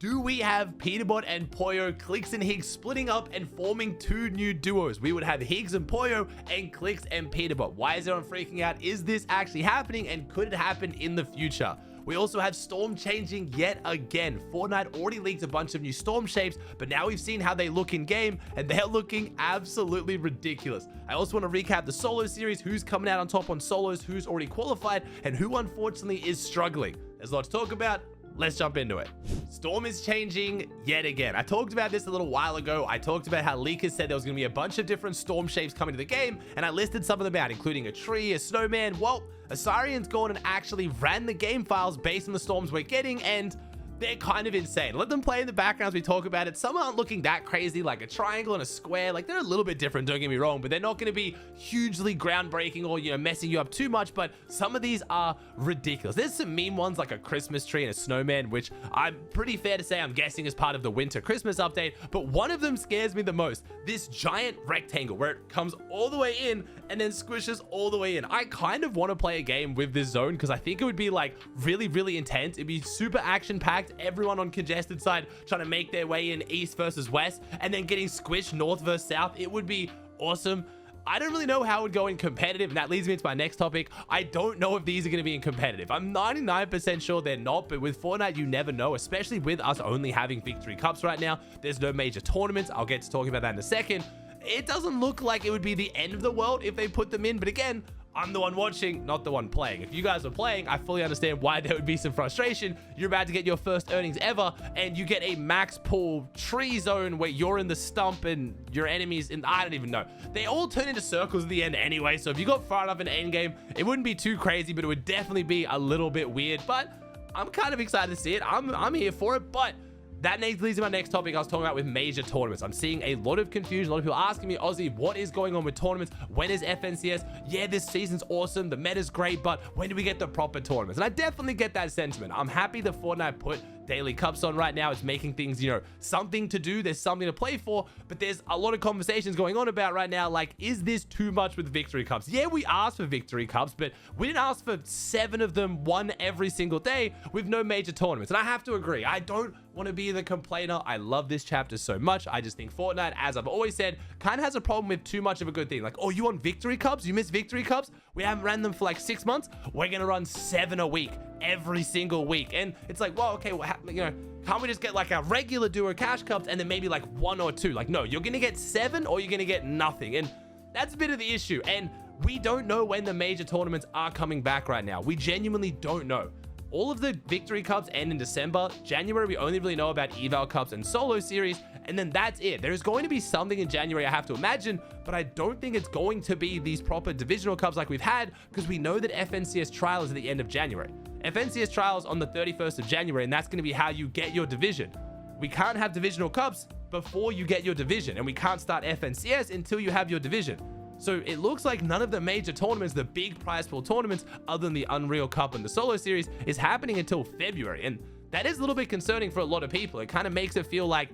Do we have Peterbot and Poyo, Clix and Higgs splitting up and forming two new duos? We would have Higgs and Poyo and Clix and Peterbot. Why is everyone freaking out? Is this actually happening, and could it happen in the future? We also have Storm changing yet again. Fortnite already leaked a bunch of new Storm shapes, but now we've seen how they look in game, and they're looking absolutely ridiculous. I also want to recap the solo series, who's coming out on top on solos, who's already qualified, and who unfortunately is struggling. There's a lot to talk about. Let's jump into it. Storm is changing yet again. I talked about this a little while ago. I talked about how leakers said there was going to be a bunch of different Storm shapes coming to the game, and I listed some of them out, including a tree, a snowman. Well, Asarian's gone and actually ran the game files based on the storms we're getting, and they're kind of insane. Let them play in the background as we talk about it. Some aren't looking that crazy, like a triangle and a square. Like, they're a little bit different, don't get me wrong, but they're not going to be hugely groundbreaking or, you know, messing you up too much. But some of these are ridiculous. There's some meme ones like a Christmas tree and a snowman, which I'm pretty fair to say I'm guessing is part of the winter Christmas update. But one of them scares me the most. This giant rectangle where it comes all the way in and then squishes all the way in. I kind of want to play a game with this zone because I think it would be like really, really intense. It'd be super action packed. Everyone on congested side trying to make their way in east versus west and then getting squished north versus south. It would be awesome. I don't really know how it would go in competitive, and that leads me into my next topic. I don't know if these are going to be in competitive. I'm 99% sure they're not, but with Fortnite, you never know, especially with us only having victory cups right now. There's no major tournaments. I'll get to talking about that in a second. It doesn't look like it would be the end of the world if they put them in, but again, I'm the one watching, not the one playing. If you guys are playing, I fully understand why there would be some frustration. You're about to get your first earnings ever, and you get a max pool tree zone where you're in the stump and your enemies in, I don't even know. They all turn into circles at the end anyway, so if you got far enough in end game, it wouldn't be too crazy, but it would definitely be a little bit weird. But I'm kind of excited to see it. I'm here for it, but that leads to my next topic I was talking about with major tournaments. I'm seeing a lot of confusion. A lot of people asking me, Aussie, what is going on with tournaments? When is FNCS? Yeah, this season's awesome. The meta's great, but when do we get the proper tournaments? And I definitely get that sentiment. I'm happy that Fortnite put daily cups on right now. It's making things, you know, something to do. There's something to play for, but there's a lot of conversations going on about right now, like, is this too much with victory cups? Yeah, we asked for victory cups, but we didn't ask for 7 of them, one every single day with no major tournaments. And I have to agree, I don't want to be the complainer. I love this chapter so much. I just think Fortnite, as I've always said, kind of has a problem with too much of a good thing. Like, oh, you want victory cups? You miss victory cups? We haven't ran them for like 6 months. We're gonna run 7 a week every single week. And it's like, well, okay, well, you know, can't we just get like a regular duo cash cups and then maybe like 1 or 2? Like, no, you're gonna get 7 or you're gonna get nothing. And that's a bit of the issue. And we don't know when the major tournaments are coming back right now. We genuinely don't know. All of the victory cups end in December. January, we only really know about eval cups and solo series, and then that's it. There's going to be something in January, I have to imagine, but I don't think it's going to be these proper divisional cups like we've had, because we know that FNCS trial is at the end of January. FNCS trial is on the 31st of January, and that's going to be how you get your division. We can't have divisional cups before you get your division, and we can't start FNCS until you have your division. So it looks like none of the major tournaments, the big prize pool tournaments, other than the Unreal Cup and the solo series, is happening until February. And that is a little bit concerning for a lot of people. It kind of makes it feel like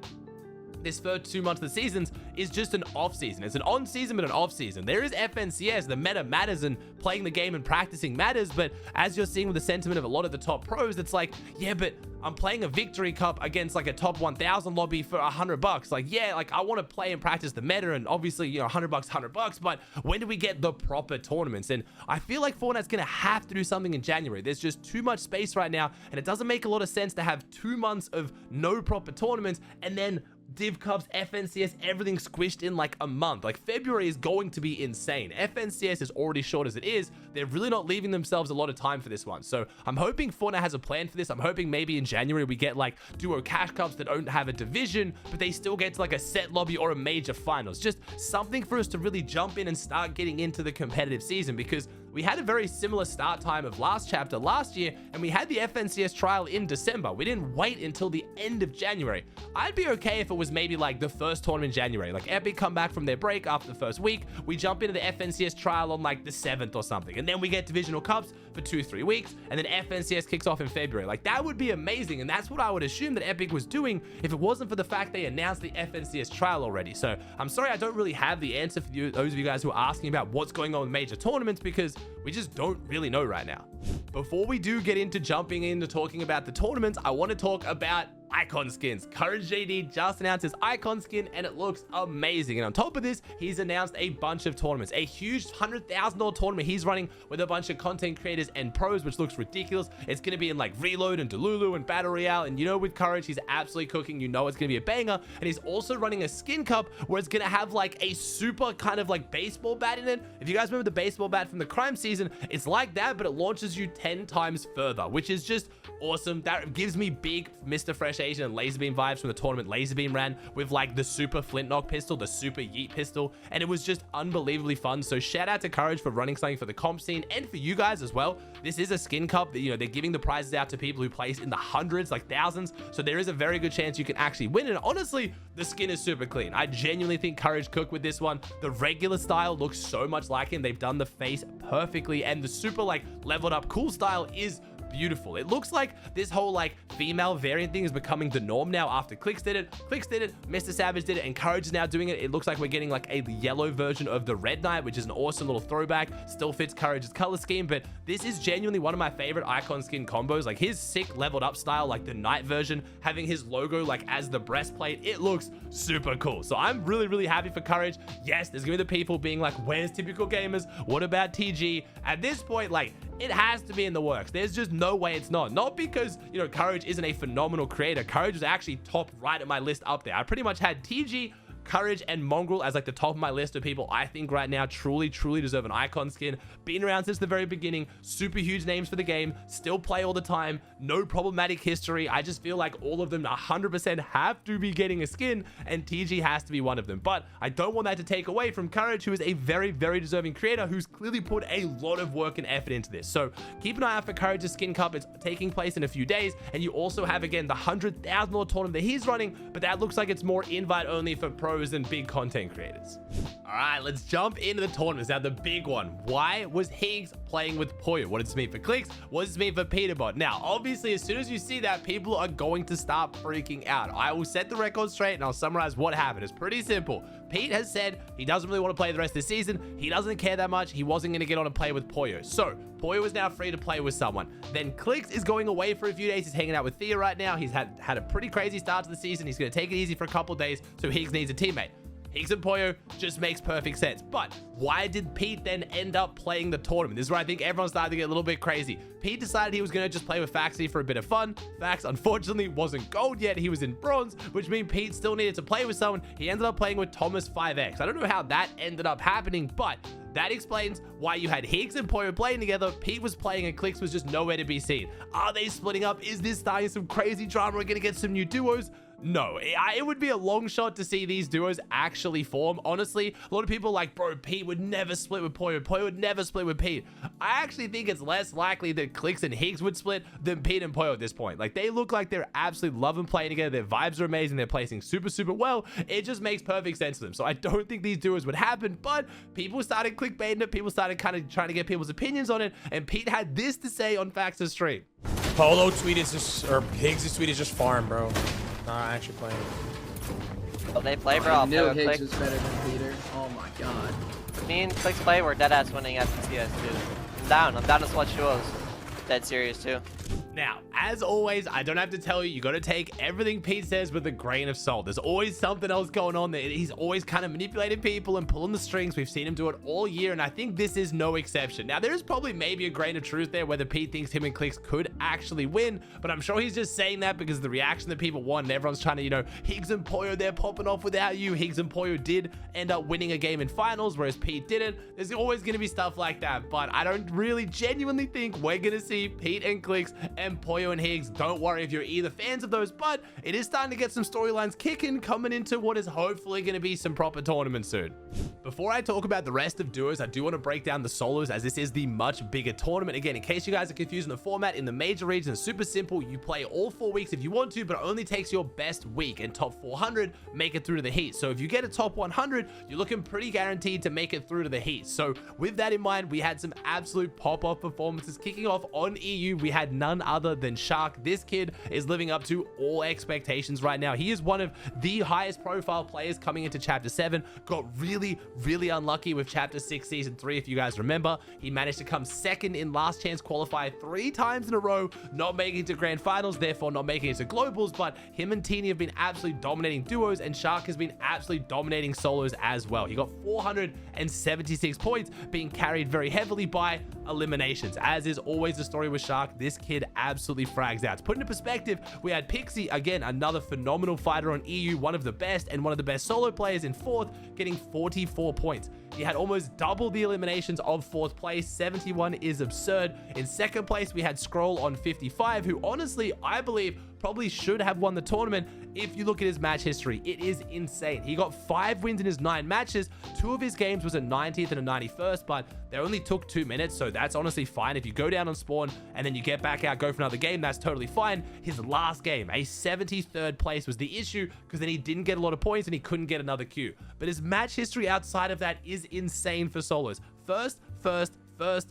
this first 2 months of the seasons is just an off season. It's an on season, but an off season. There is FNCS, the meta matters, and playing the game and practicing matters. But as you're seeing with the sentiment of a lot of the top pros, it's like, yeah, but I'm playing a victory cup against like a top 1000 lobby for $100. Like, yeah, like I want to play and practice the meta, and obviously, you know, $100, but when do we get the proper tournaments? And I feel like Fortnite's gonna have to do something in January. There's just too much space right now, and it doesn't make a lot of sense to have 2 months of no proper tournaments and then Div Cups, FNCS, everything squished in like a month. Like, February is going to be insane. FNCS is already short as it is. They're really not leaving themselves a lot of time for this one. So I'm hoping Fortnite has a plan for this. I'm hoping maybe in January we get like duo cash cups that don't have a division, but they still get to like a set lobby or a major finals. Just something for us to really jump in and start getting into the competitive season, because we had a very similar start time of last chapter last year, and we had the FNCS trial in December. We didn't wait until the end of January. I'd be okay if it was maybe like the first tournament in January, like Epic come back from their break after the first week, we jump into the FNCS trial on like the 7th or something, and then we get divisional cups for 2-3 weeks, and then FNCS kicks off in February. Like, that would be amazing, and that's what I would assume that Epic was doing if it wasn't for the fact they announced the FNCS trial already. So I'm sorry I don't really have the answer for you, those of you guys who are asking about what's going on with major tournaments, because we just don't really know right now. Before we do get into jumping into talking about the tournaments, I want to talk about icon skins. Courage JD just announced his icon skin and it looks amazing. And on top of this, he's announced a bunch of tournaments, a huge $100,000 tournament he's running with a bunch of content creators and pros, which looks ridiculous. It's going to be in like Reload and Delulu and Battle Royale. And you know, with Courage, he's absolutely cooking. You know, it's going to be a banger. And he's also running a skin cup where it's going to have like a super kind of like baseball bat in it. If you guys remember the baseball bat from the crime season, it's like that, but it launches you 10 times further, which is just awesome. That gives me big Mr. Fresh Asian and Laserbeam vibes from the tournament Laserbeam ran with like the super Flintlock pistol, the super Yeet pistol, and it was just unbelievably fun. So shout out to Courage for running something for the comp scene and for you guys as well. This is a skin cup that, you know, they're giving the prizes out to people who place in the hundreds, like thousands, so there is a very good chance you can actually win. And honestly, the skin is super clean. I genuinely think Courage cooked with this one. The regular style looks so much like him. They've done the face perfectly, and the super like leveled up cool style is beautiful. It looks like this whole like female variant thing is becoming the norm now after Clix did it. Clix did it, Mr. Savage did it, and Courage is now doing it. It looks like we're getting like a yellow version of the Red Knight, which is an awesome little throwback. Still fits Courage's color scheme, but this is genuinely one of my favorite icon skin combos. Like his sick leveled up style, like the Knight version, having his logo like as the breastplate, it looks super cool. So I'm really happy for Courage. Yes, there's gonna be the people being like, where's typical gamers? What about TG? At this point, like, it has to be in the works. There's just no way it's not. Not because, you know, Courage isn't a phenomenal creator. Courage was actually top right at my list up there. I pretty much had TG, Courage, and Mongrel as like the top of my list of people I think right now truly deserve an icon skin. Been around since the very beginning, super huge names for the game, still play all the time, no problematic history. I just feel like all of them 100% have to be getting a skin, and TG has to be one of them. But I don't want that to take away from Courage, who is a very deserving creator who's clearly put a lot of work and effort into this. So keep an eye out for Courage's skin cup. It's taking place in a few days, and you also have again the $100,000 tournament that he's running, but that looks like it's more invite only for pros and big content creators. All right, let's jump into the tournaments. Now, the big one. Why was Higgs playing with Poyo? What does this mean for Clix? What does this mean for Peterbot? Now, obviously, as soon as you see that, people are going to start freaking out. I will set the record straight and I'll summarize what happened. It's pretty simple. Pete has said he doesn't really want to play the rest of the season. He doesn't care that much. He wasn't going to get on and play with Poyo. So Poyo is now free to play with someone. Then Clix is going away for a few days. He's hanging out with Thea right now. He's had a pretty crazy start to the season. He's going to take it easy for a couple days. So Higgs needs a teammate. Higgs and Poyo just makes perfect sense. But why did Pete then end up playing the tournament? This is where I think everyone's starting to get a little bit crazy. Pete decided he was going to just play with Faxy for a bit of fun. Fax, unfortunately, wasn't gold yet. He was in bronze, which means Pete still needed to play with someone. He ended up playing with Thomas 5X. I don't know how that ended up happening, but that explains why you had Higgs and Poyo playing together. Pete was playing and Clix was just nowhere to be seen. Are they splitting up? Is this starting some crazy drama? We're going to get some new duos? No, it would be a long shot to see these duos actually form. Honestly, a lot of people are like, bro, Pete would never split with Poyo. Poyo would never split with Pete. I actually think it's less likely that Clix and Higgs would split than Pete and Poyo at this point. Like, they look like they're absolutely loving playing together. Their vibes are amazing. They're placing super well. It just makes perfect sense to them. So I don't think these duos would happen, but people started clickbaiting it. People started kind of trying to get people's opinions on it, and Pete had this to say on Fax's stream. Polo tweet is just, or Higgs' tweet is just farm, bro. Not actually playing. Well, they play, bro. I knew Higgs was better than Peter. Oh my god. Me and Clix play, we're dead ass winning at the CS, dude. I'm down to switch duos. Dead serious, too. Now, as always, I don't have to tell you, you got to take everything Pete says with a grain of salt. There's always something else going on there. He's always kind of manipulating people and pulling the strings. We've seen him do it all year, and I think this is no exception. Now, there is probably maybe a grain of truth there whether Pete thinks him and Clix could actually win, but I'm sure he's just saying that because of the reaction that people want, and everyone's trying to, you know, Higgs and Poyo, they're popping off without you. Higgs and Poyo did end up winning a game in finals, whereas Pete didn't. There's always going to be stuff like that, but I don't really genuinely think we're going to see Pete and Clix and Poyo and Higgs. Don't worry if you're either fans of those, but it is starting to get some storylines kicking coming into what is hopefully going to be some proper tournaments soon. Before I talk about the rest of duos, I do want to break down the solos, as this is the much bigger tournament. Again, in case you guys are confused in the format, in the major regions, it's super simple. You play all 4 weeks if you want to, but it only takes your best week, and top 400 make it through to the heat. So if you get a top 100, you're looking pretty guaranteed to make it through to the heat. So with that in mind, we had some absolute pop-off performances kicking off on EU. We had none other than Shark. This kid is living up to all expectations right now. He is one of the highest profile players coming into Chapter 7. Got really, really unlucky with Chapter 6 Season 3, if you guys remember. He managed to come second in Last Chance Qualifier 3 times in a row, not making it to Grand Finals, therefore not making it to Globals, but him and Teeny have been absolutely dominating duos, and Shark has been absolutely dominating solos as well. He got 476 points, being carried very heavily by eliminations. As is always the story with Shark, this kid absolutely frags out. To put into perspective, we had Pixie, again, another phenomenal fighter on EU, one of the best and one of the best solo players, in 4th, getting 44 points. He had almost double the eliminations of 4th place. 71 is absurd. In 2nd place, we had Scroll on 55, who honestly, I believe, probably should have won the tournament. If you look at his match history, it is insane. He got 5 wins in his 9 matches. 2 of his games was a 90th and a 91st, but they only took 2 minutes, so that's honestly fine. If you go down on spawn and then you get back out, go for another game, that's totally fine. His last game, a 73rd place, was the issue, because then he didn't get a lot of points and he couldn't get another queue. But his match history outside of that is insane for solos. First, third, first.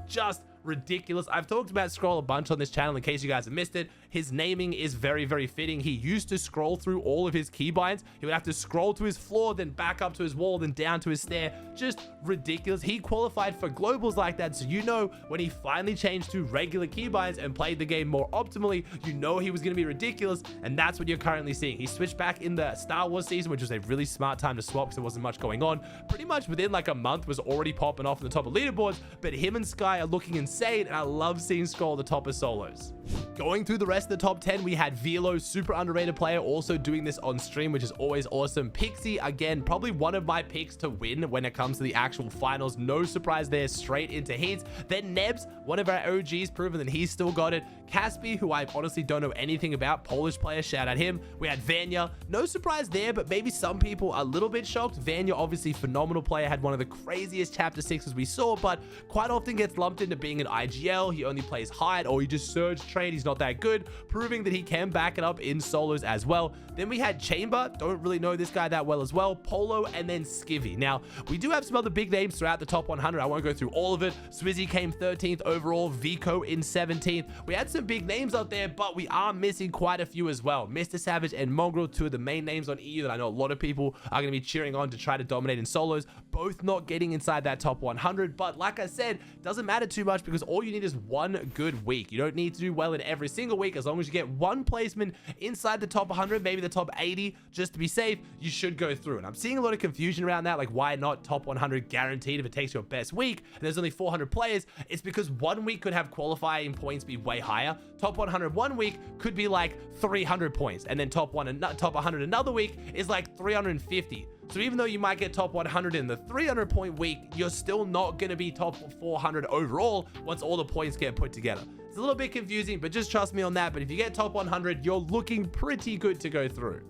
Just ridiculous. I've talked about Scroll a bunch on this channel in case you guys have missed it. His naming is very, very fitting. He used to scroll through all of his keybinds. He would have to scroll to his floor, then back up to his wall, then down to his stair. Just ridiculous. He qualified for globals like that, so you know when he finally changed to regular keybinds and played the game more optimally, you know he was going to be ridiculous, and that's what you're currently seeing. He switched back in the Star Wars season, which was a really smart time to swap because there wasn't much going on. Pretty much within like a month was already popping off in the top of leaderboards, but him and Sky are looking insane, and I love seeing Scroll at the top of solos. Going through the rest of the top 10, we had Velo, super underrated player, also doing this on stream, which is always awesome. Pixie, again, probably one of my picks to win when it comes to the actual finals. No surprise there, straight into heats. Then Nebs, one of our OGs, proven that he's still got it. Caspi, who I honestly don't know anything about, Polish player, shout out him. We had Vanya, no surprise there, but maybe some people are a little bit shocked. Vanya, obviously phenomenal player, had one of the craziest Chapter 6s we saw, but quite often gets lumped into being an IGL. He only plays hide, or he just surge trade. He's not that good, proving that he can back it up in solos as well. Then we had Chamber, don't really know this guy that well as well, Polo, and then Skivvy. Now, we do have some other big names throughout the top 100. I won't go through all of it. Swizzy came 13th overall, Vico in 17th. We had some big names out there, but we are missing quite a few as well. Mr. Savage and Mongrel, 2 of the main names on EU that I know a lot of people are going to be cheering on to try to dominate in solos, both not getting inside that top 100. But like I said, doesn't matter too much, because all you need is one good week. You don't need to do well in every single week. As long as you get one placement inside the top 100, maybe the top 80, just to be safe, you should go through. And I'm seeing a lot of confusion around that, like why not top 100 guaranteed if it takes your best week and there's only 400 players. It's because one week could have qualifying points be way higher. Top 100 one week could be like 300 points, and then top 100 another week is like 350. So even though you might get top 100 in the 300 point week, you're still not going to be top 400 overall once all the points get put together. It's a little bit confusing, but just trust me on that. But if you get top 100, you're looking pretty good to go through.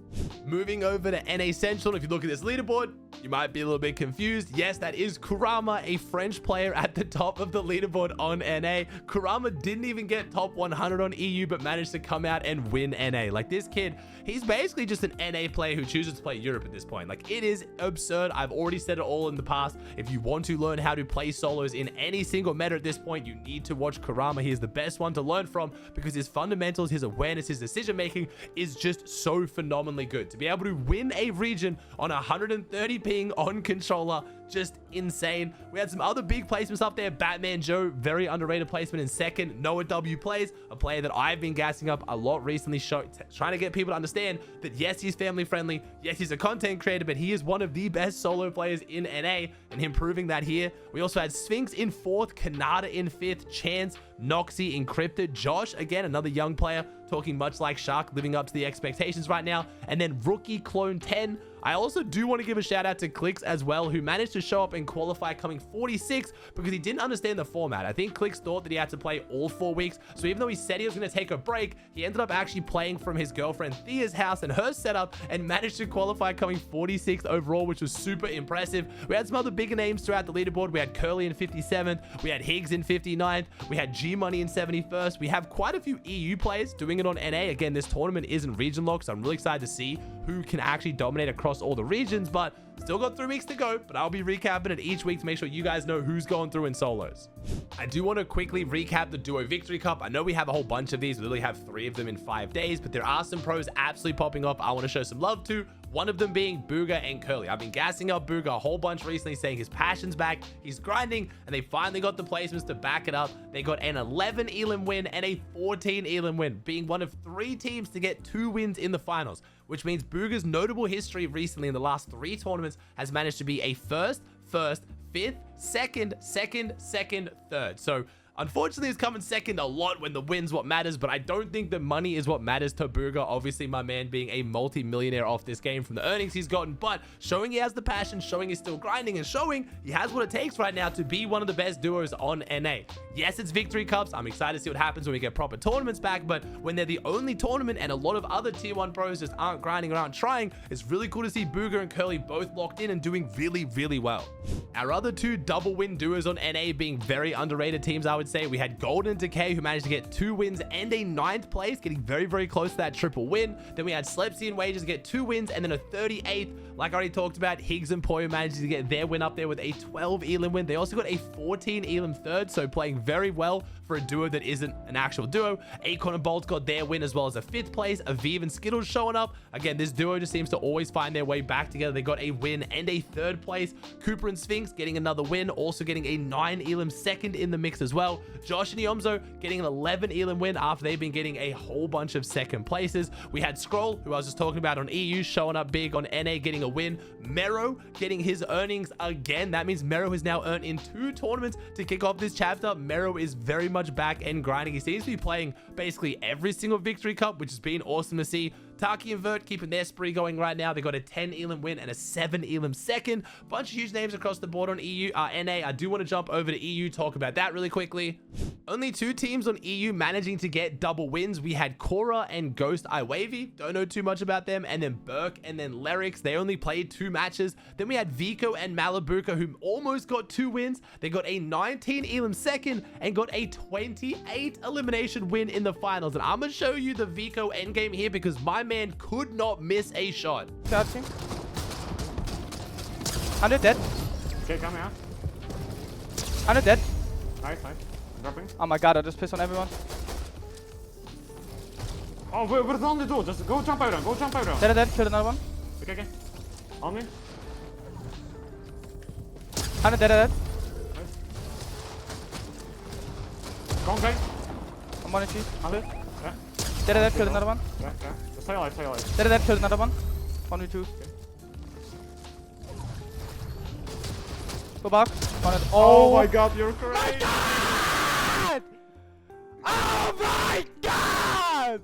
Moving over to NA Central, if you look at this leaderboard, you might be a little bit confused. Yes, that is Kurama, a French player at the top of the leaderboard on NA. Kurama didn't even get top 100 on EU, but managed to come out and win NA. Like, this kid, he's basically just an NA player who chooses to play Europe at this point. Like, it is absurd. I've already said it all in the past. If you want to learn how to play solos in any single meta at this point, you need to watch Kurama. He is the best one to learn from, because his fundamentals, his awareness, his decision making is just so phenomenally good. To be able to win a region on 130 ping on controller, just insane. We had some other big placements up there. Batman Joe, very underrated placement in 2nd. Noah W plays, a player that I've been gassing up a lot recently, trying to get people to understand that yes, he's family friendly, yes, he's a content creator, but he is one of the best solo players in NA, and him proving that here. We also had Sphinx in 4th, Kanata in 5th, Chance, Noxy, Encrypted, Josh, again, another young player, talking much like Shark, living up to the expectations right now, and then Rookie Clone 10. I also do want to give a shout out to Clix as well, who managed to show up and qualify coming 46 because he didn't understand the format. I think Clix thought that he had to play all 4 weeks. So even though he said he was going to take a break, he ended up actually playing from his girlfriend Thea's house and her setup, and managed to qualify coming 46th overall, which was super impressive. We had some other bigger names throughout the leaderboard. We had Curly in 57th. We had Higgs in 59th. We had G-Money in 71st. We have quite a few EU players doing it on NA. Again, this tournament isn't region locked, so I'm really excited to see who can actually dominate across all the regions, but still got 3 weeks to go. But I'll be recapping it each week to make sure you guys know who's going through in solos. I do want to quickly recap the Duo Victory Cup. I know we have a whole bunch of these. We literally have 3 of them in 5 days, but there are some pros absolutely popping off I want to show some love to. One of them being Booga and Curly. I've been gassing up Booga a whole bunch recently, saying his passion's back, he's grinding, and they finally got the placements to back it up. They got an 11 elim win and a 14 elim win, being one of 3 teams to get 2 wins in the finals, which means Booga's notable history recently in the last 3 tournaments has managed to be a first, 5th, second, 3rd. So unfortunately, he's coming second a lot when the win's what matters, but I don't think the money is what matters to Booga. Obviously, my man being a multi-millionaire off this game from the earnings he's gotten, but showing he has the passion, showing he's still grinding, and showing he has what it takes right now to be one of the best duos on NA. Yes, it's Victory Cups. I'm excited to see what happens when we get proper tournaments back, but when they're the only tournament and a lot of other tier 1 pros just aren't grinding or aren't trying, it's really cool to see Booga and Curly both locked in and doing really, really well. Our other 2 double win duos on NA being very underrated teams, I would say. We had Golden Decay, who managed to get 2 wins and a 9th place, getting very, very close to that triple win. Then we had Slepsy and Wages get 2 wins and then a 38th. Like I already talked about, Higgs and Poyo managed to get their win up there with a 12 elim win. They also got a 14 elim 3rd, so playing very well for a duo that isn't an actual duo. Acorn and Bolt got their win as well as a 5th place. Aviv and Skittles showing up. Again, this duo just seems to always find their way back together. They got a win and a 3rd place. Cooper and Sphinx getting another win, also getting a 9 elim 2nd in the mix as well. Josh and Yomzo getting an 11 elim win after they've been getting a whole bunch of 2nd places. We had Scroll, who I was just talking about on EU, showing up big on NA, getting a win. Mero getting his earnings again. That means Mero has now earned in 2 tournaments to kick off this chapter. Mero is very much back and grinding. He seems to be playing basically every single Victory Cup, which has been awesome to see. Taki and Vert keeping their spree going right now. They got a 10 elim win and a 7 elim 2nd. Bunch of huge names across the board on NA. I do want to jump over to EU, talk about that really quickly. Only 2 teams on EU managing to get double wins. We had Cora and Ghost Iwavy. Don't know too much about them. And then Burke and then Lerix. They only played 2 matches. Then we had Vico and Malabuka, who almost got 2 wins. They got a 19 elim 2nd and got a 28 elimination win in the finals. And I'm going to show you the Vico endgame here because my man could not miss a shot. Touching. 100 dead. Okay, come here. 100 dead. Nice, nice. Dropping. Oh my god, I just pissed on everyone. Oh, what is on the door? Just go jump around. Go jump around. Dead. Killed another one. Okay. On me. 100 dead. Nice. Go on, guys. I'm 1 HP. 100. Yeah. Dead. Killed another one. Yeah. Just stay alive, stay alive. Dead. Killed another one. 1v2. Go back. 100. Oh my god, you're crazy. Oh my god!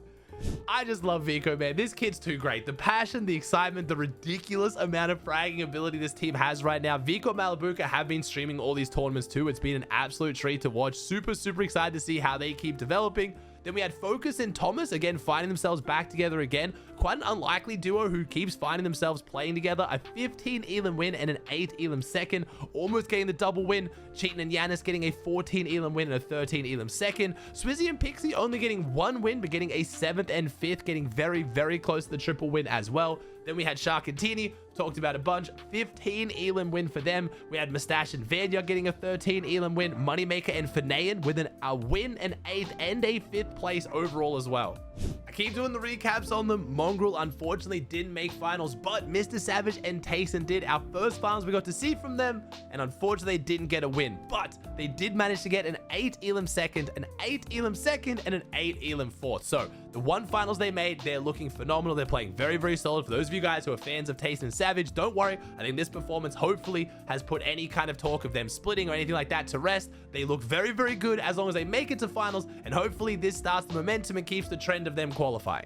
I just love Vico, man. This kid's too great. The passion, the excitement, the ridiculous amount of fragging ability this team has right now. Vico and Malabuka have been streaming all these tournaments too. It's been an absolute treat to watch. Super excited to see how they keep developing. Then we had Focus and Thomas, again, finding themselves back together again. Quite an unlikely duo who keeps finding themselves playing together. A 15 elim win and an 8 elim 2nd, almost getting the double win. Cheatin and Yanis getting a 14 elim win and a 13 elim 2nd. Swizzy and Pixie only getting 1 win, but getting a 7th and 5th, getting very close to the triple win as well. Then we had Shark and Teeny, talked about a bunch, 15 elim win for them. We had Mustache and Vanya getting a 13 elim win. Moneymaker and Fanayan with a win, an 8th and a 5th place overall as well. I keep doing the recaps on them. Mongrel unfortunately didn't make finals, but Mr. Savage and Tayson did. Our first finals we got to see from them, and unfortunately they didn't get a win, but they did manage to get an 8 elim 2nd, an 8 elim 2nd, and an 8 elim 4th. So the 1 finals they made, they're looking phenomenal. They're playing very solid. For those of you guys who are fans of Tayson and Savage, don't worry. I think this performance hopefully has put any kind of talk of them splitting or anything like that to rest. They look very good as long as they make it to finals, and hopefully this starts the momentum and keeps the trend of them qualifying.